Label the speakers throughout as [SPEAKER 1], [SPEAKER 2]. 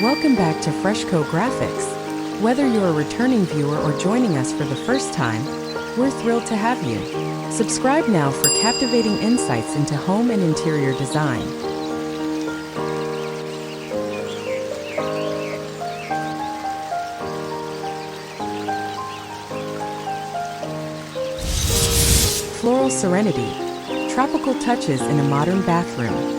[SPEAKER 1] Welcome back to FreshCo Graphics. Whether you're a returning viewer or joining us for the first time, we're thrilled to have you. Subscribe now for captivating insights into home and interior design. Floral Serenity, tropical touches in a modern bathroom.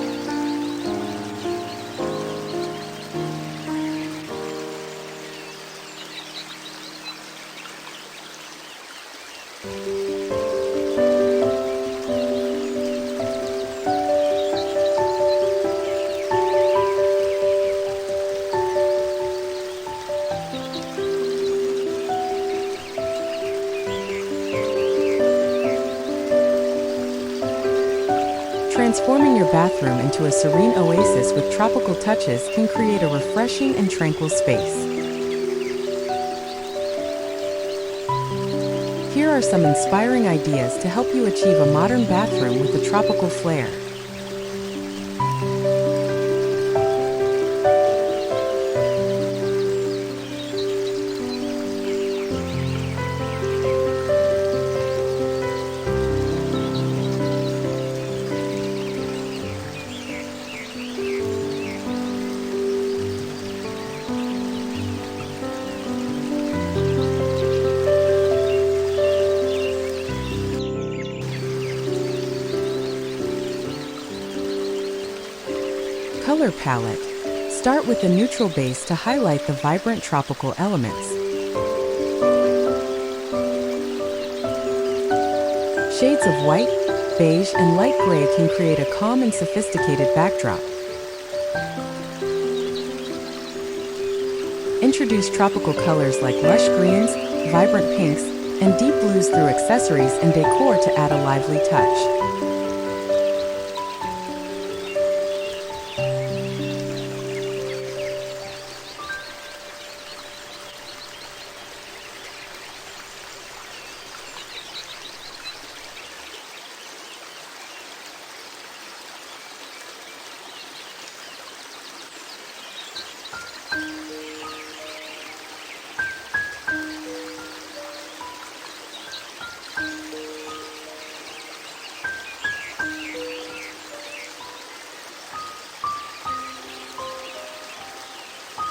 [SPEAKER 1] Transforming your bathroom into a serene oasis with tropical touches can create a refreshing and tranquil space. Here are some inspiring ideas to help you achieve a modern bathroom with a tropical flair. Color palette. Start with a neutral base to highlight the vibrant tropical elements. Shades of white, beige, and light gray can create a calm and sophisticated backdrop. Introduce tropical colors like lush greens, vibrant pinks, and deep blues through accessories and decor to add a lively touch.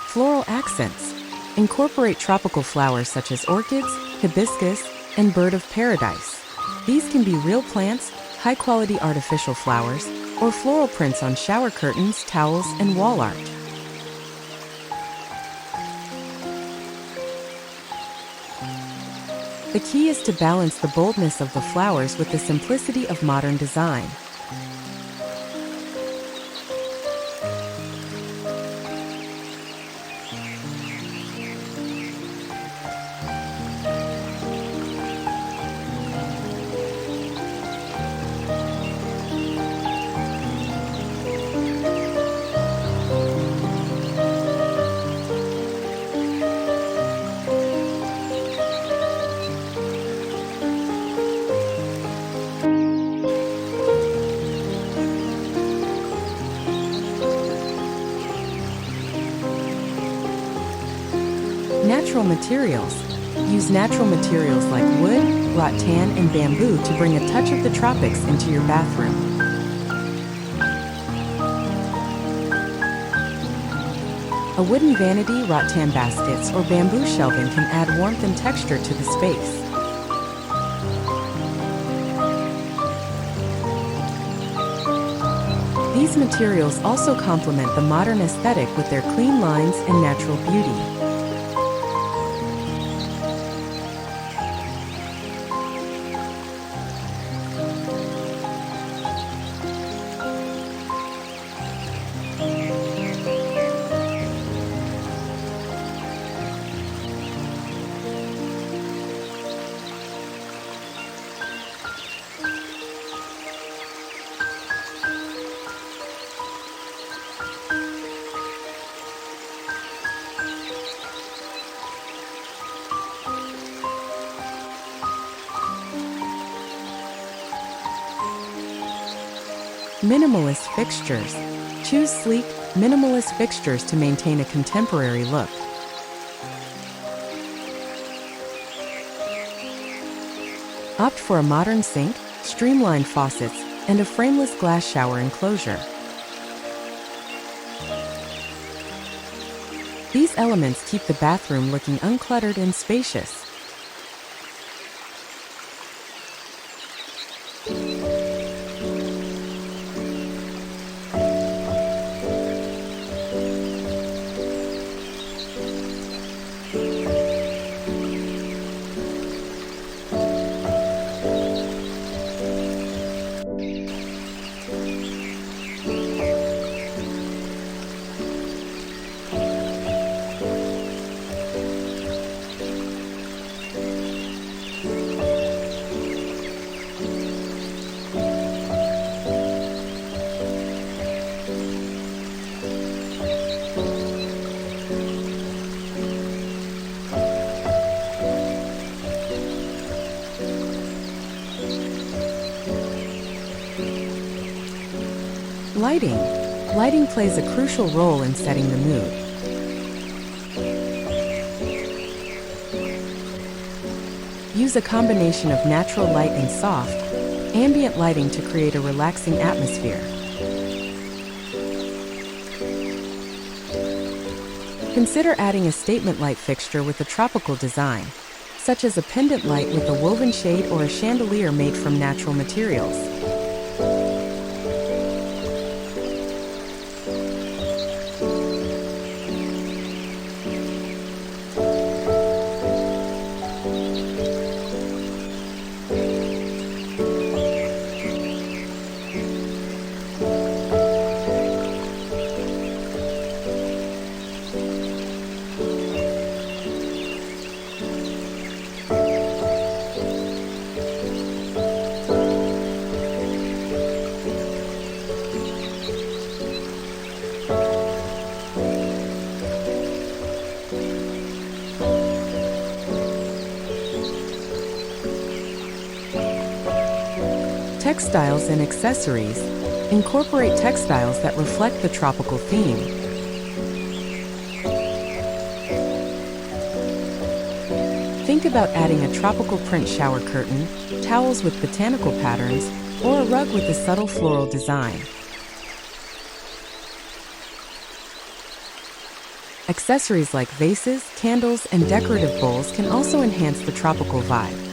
[SPEAKER 1] Floral accents. Incorporate tropical flowers such as orchids, hibiscus, and bird of paradise. These can be real plants, high-quality artificial flowers, or floral prints on shower curtains, towels, and wall art. The key is to balance the boldness of the flowers with the simplicity of modern design. Natural materials. Use natural materials like wood, rattan, and bamboo to bring a touch of the tropics into your bathroom. A wooden vanity, rattan baskets, or bamboo shelving can add warmth and texture to the space. These materials also complement the modern aesthetic with their clean lines and natural beauty. Minimalist fixtures. Choose sleek, minimalist fixtures to maintain a contemporary look. Opt for a modern sink, streamlined faucets, and a frameless glass shower enclosure. These elements keep the bathroom looking uncluttered and spacious. Lighting. Lighting plays a crucial role in setting the mood. Use a combination of natural light and soft, ambient lighting to create a relaxing atmosphere. Consider adding a statement light fixture with a tropical design, such as a pendant light with a woven shade or a chandelier made from natural materials. Textiles and accessories. Incorporate textiles that reflect the tropical theme. Think about adding a tropical print shower curtain, towels with botanical patterns, or a rug with a subtle floral design. Accessories like vases, candles, and decorative bowls can also enhance the tropical vibe.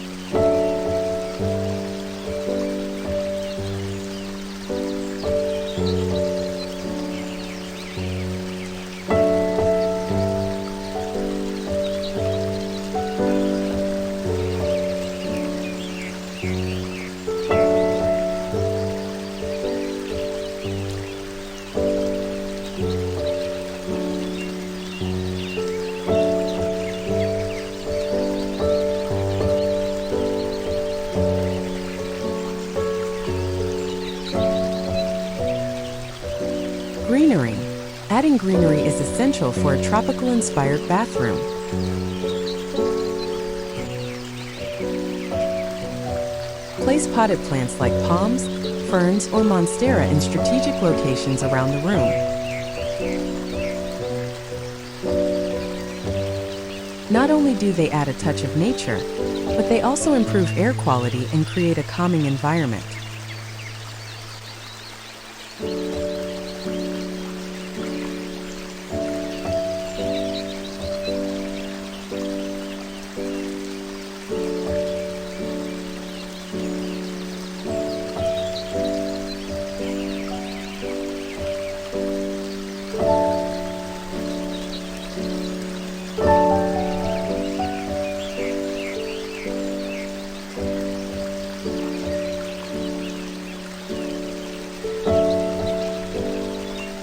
[SPEAKER 1] Greenery. Adding greenery is essential for a tropical-inspired bathroom. Place potted plants like palms, ferns, or monstera in strategic locations around the room. Not only do they add a touch of nature, but they also improve air quality and create a calming environment.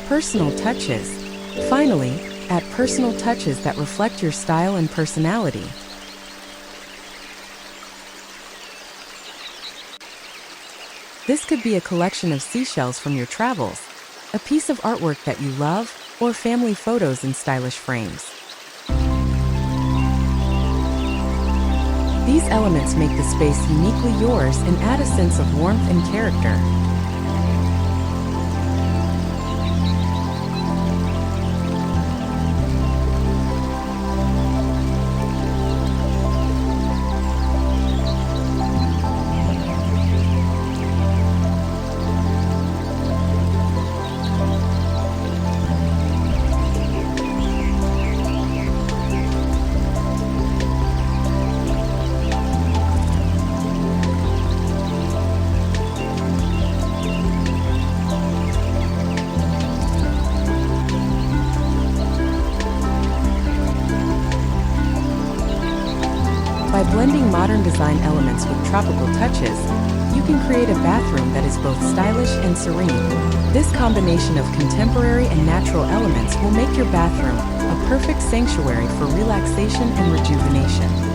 [SPEAKER 1] Personal touches. Finally, add personal touches that reflect your style and personality. This could be a collection of seashells from your travels, a piece of artwork that you love, or family photos in stylish frames. These elements make the space uniquely yours and add a sense of warmth and character. modern design elements with tropical touches, you can create a bathroom that is both stylish and serene. This combination of contemporary and natural elements will make your bathroom a perfect sanctuary for relaxation and rejuvenation.